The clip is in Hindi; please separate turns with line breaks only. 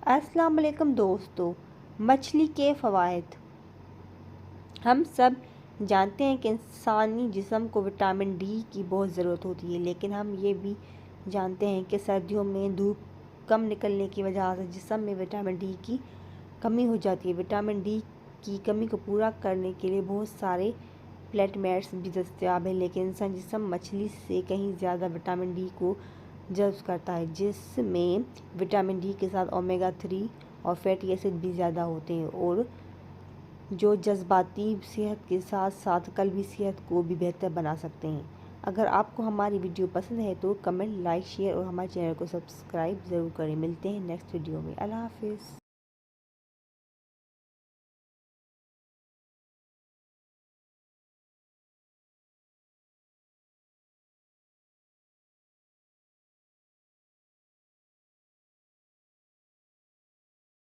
अस्सलाम वालेकुम दोस्तों। मछली के फ़वाइद। हम सब जानते हैं कि इंसानी जिस्म को विटामिन डी की बहुत ज़रूरत होती है, लेकिन हम ये भी जानते हैं कि सर्दियों में धूप कम निकलने की वजह से जिस्म में विटामिन डी की कमी हो जाती है। विटामिन डी की कमी को पूरा करने के लिए बहुत सारे प्लेटमेट्स भी दस्तियाब हैं, लेकिन इंसान जिस्म मछली से कहीं ज़्यादा विटामिन डी को जज़्ब करता है, जिसमें विटामिन डी के साथ ओमेगा 3 और फैटी एसिड भी ज़्यादा होते हैं, और जो जज्बाती सेहत के साथ साथ कल्बी सेहत को भी बेहतर बना सकते हैं। अगर आपको हमारी वीडियो पसंद है तो कमेंट, लाइक, शेयर और हमारे चैनल को सब्सक्राइब ज़रूर करें। मिलते हैं नेक्स्ट वीडियो में। अल्लाह हाफिज़।